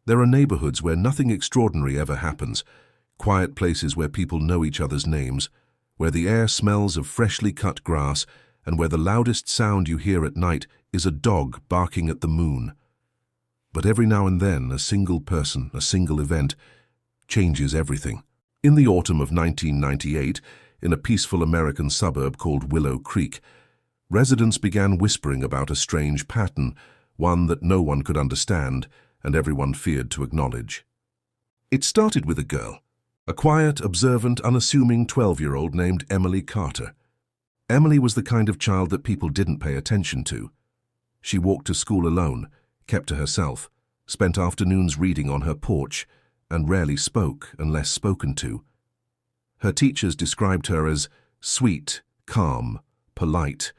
There are neighborhoods where nothing extraordinary ever happens, quiet places where people know each other's names, where the air smells of freshly cut grass, and where the loudest sound you hear at night is a dog barking at the moon. But every now and then, a single person, a single event, changes everything. In the autumn of 1998, in a peaceful American suburb called Willow Creek, residents began whispering about a strange pattern, one that no one could understand and everyone feared to acknowledge. It started with a girl, a quiet, observant, unassuming 12-year-old named Emily Carter. Emily was the kind of child that people didn't pay attention to. She walked to school alone, kept to herself, spent afternoons reading on her porch, and rarely spoke unless spoken to. Her teachers described her as sweet, calm, polite,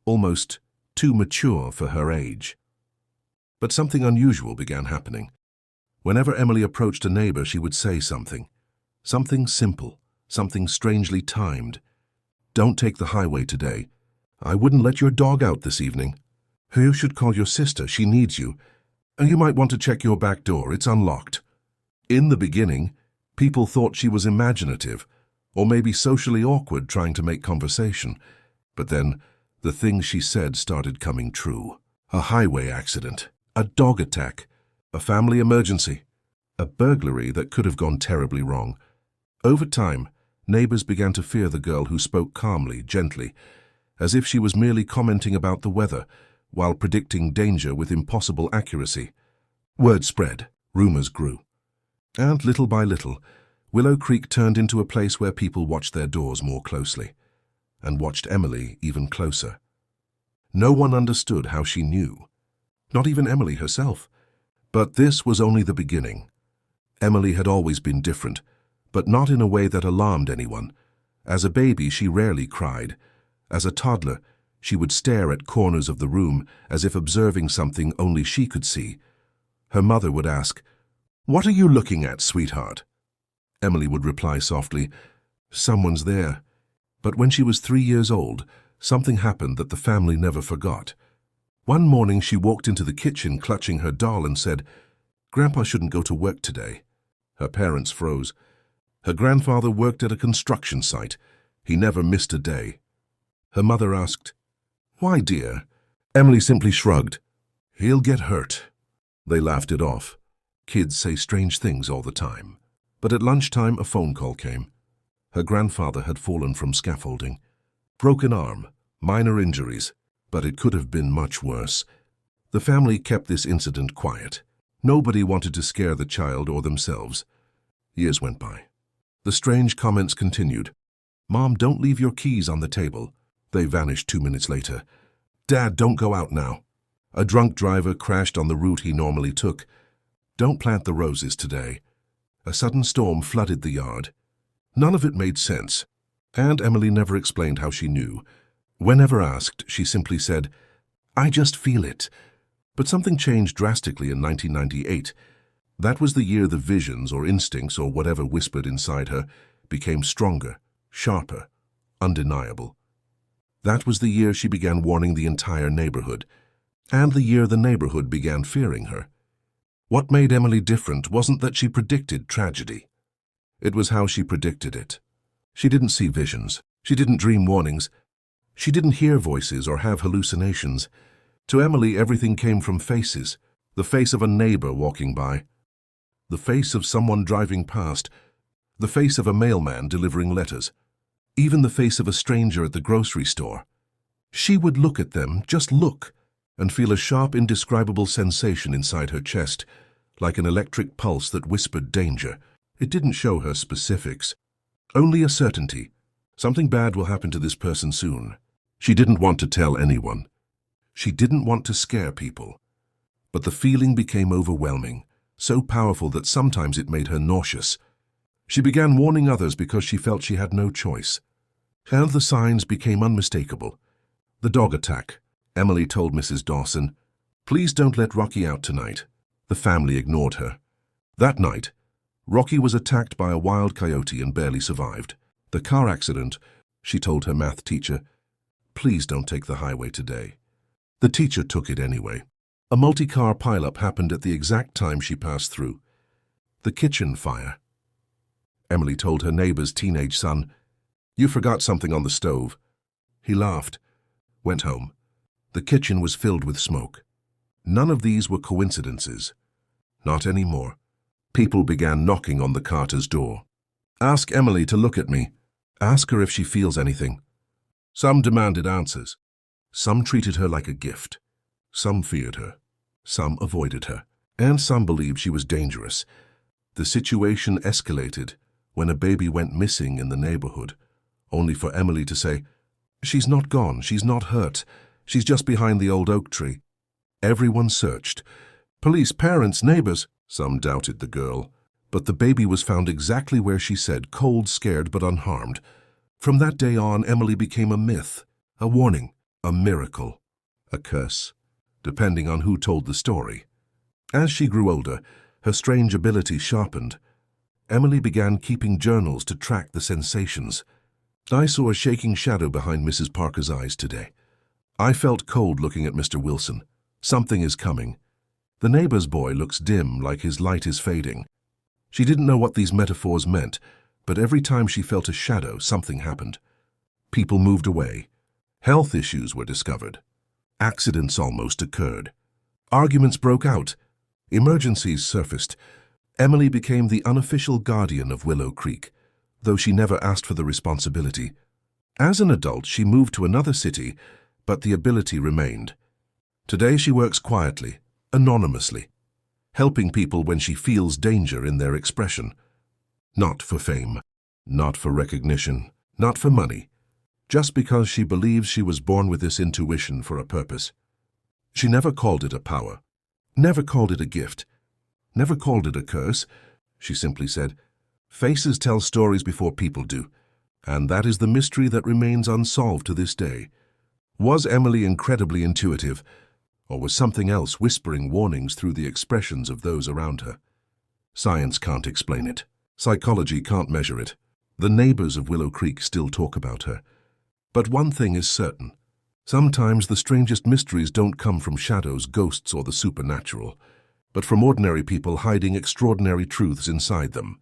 almost too mature for her age. But something unusual began happening. Whenever Emily approached a neighbor, she would say something. Something simple, something strangely timed. "Don't take the highway today. I wouldn't let your dog out this evening. You should call your sister, she needs you. And you might want to check your back door, it's unlocked." In the beginning, people thought she was imaginative, or maybe socially awkward trying to make conversation. But then, the things she said started coming true. A highway accident, a dog attack, a family emergency, a burglary that could have gone terribly wrong. Over time, neighbors began to fear the girl who spoke calmly, gently, as if she was merely commenting about the weather, while predicting danger with impossible accuracy. Word spread, rumors grew. And little by little, Willow Creek turned into a place where people watched their doors more closely, and watched Emily even closer. No one understood how she knew, not even Emily herself. But this was only the beginning. Emily had always been different, but not in a way that alarmed anyone. As a baby, she rarely cried. As a toddler, she would stare at corners of the room as if observing something only she could see. Her mother would ask, "What are you looking at, sweetheart?" Emily would reply softly, "Someone's there." But when she was 3 years old, something happened that the family never forgot. One morning she walked into the kitchen clutching her doll and said, "Grandpa shouldn't go to work today." Her parents froze. Her grandfather worked at a construction site. He never missed a day. Her mother asked, "Why, dear?" Emily simply shrugged. "He'll get hurt." They laughed it off. Kids say strange things all the time. But at lunchtime, a phone call came. Her grandfather had fallen from scaffolding. Broken arm, minor injuries, but it could have been much worse. The family kept this incident quiet. Nobody wanted to scare the child or themselves. Years went by. The strange comments continued. "Mom, don't leave your keys on the table." They vanished 2 minutes later. "Dad, don't go out now." A drunk driver crashed on the route he normally took. "Don't plant the roses today." A sudden storm flooded the yard. None of it made sense, and Emily never explained how she knew. Whenever asked, she simply said, "I just feel it." But something changed drastically in 1998. That was the year the visions or instincts or whatever whispered inside her became stronger, sharper, undeniable. That was the year she began warning the entire neighborhood, and the year the neighborhood began fearing her. What made Emily different wasn't that she predicted tragedy. It was how she predicted it. She didn't see visions. She didn't dream warnings. She didn't hear voices or have hallucinations. To Emily, everything came from faces. The face of a neighbor walking by. The face of someone driving past. The face of a mailman delivering letters. Even the face of a stranger at the grocery store. She would look at them, just look, and feel a sharp, indescribable sensation inside her chest, like an electric pulse that whispered danger. It didn't show her specifics, only a certainty. Something bad will happen to this person soon. She didn't want to tell anyone. She didn't want to scare people. But the feeling became overwhelming, so powerful that sometimes it made her nauseous. She began warning others because she felt she had no choice. And the signs became unmistakable. The dog attack. Emily told Mrs. Dawson, "Please don't let Rocky out tonight." The family ignored her. That night, Rocky was attacked by a wild coyote and barely survived. The car accident, she told her math teacher, "Please don't take the highway today." The teacher took it anyway. A multi-car pileup happened at the exact time she passed through. The kitchen fire. Emily told her neighbor's teenage son, "You forgot something on the stove." He laughed, went home. The kitchen was filled with smoke. None of these were coincidences. Not anymore. People began knocking on the Carter's door. "Ask Emily to look at me. Ask her if she feels anything." Some demanded answers. Some treated her like a gift. Some feared her. Some avoided her. And some believed she was dangerous. The situation escalated when a baby went missing in the neighborhood, only for Emily to say, "She's not gone, she's not hurt. She's just behind the old oak tree." Everyone searched. Police, parents, neighbors. Some doubted the girl. But the baby was found exactly where she said, cold, scared, but unharmed. From that day on, Emily became a myth, a warning, a miracle, a curse, depending on who told the story. As she grew older, her strange ability sharpened. Emily began keeping journals to track the sensations. "I saw a shaking shadow behind Mrs. Parker's eyes today. I felt cold looking at Mr. Wilson. Something is coming. The neighbor's boy looks dim, like his light is fading." She didn't know what these metaphors meant, but every time she felt a shadow, something happened. People moved away. Health issues were discovered. Accidents almost occurred. Arguments broke out. Emergencies surfaced. Emily became the unofficial guardian of Willow Creek, though she never asked for the responsibility. As an adult, she moved to another city, but the ability remained. Today she works quietly, anonymously, helping people when she feels danger in their expression. Not for fame, not for recognition, not for money, just because she believes she was born with this intuition for a purpose. She never called it a power, never called it a gift, never called it a curse. She simply said, "Faces tell stories before people do," and that is the mystery that remains unsolved to this day. Was Emily incredibly intuitive, or was something else whispering warnings through the expressions of those around her? Science can't explain it. Psychology can't measure it. The neighbors of Willow Creek still talk about her. But one thing is certain. Sometimes the strangest mysteries don't come from shadows, ghosts, or the supernatural, but from ordinary people hiding extraordinary truths inside them.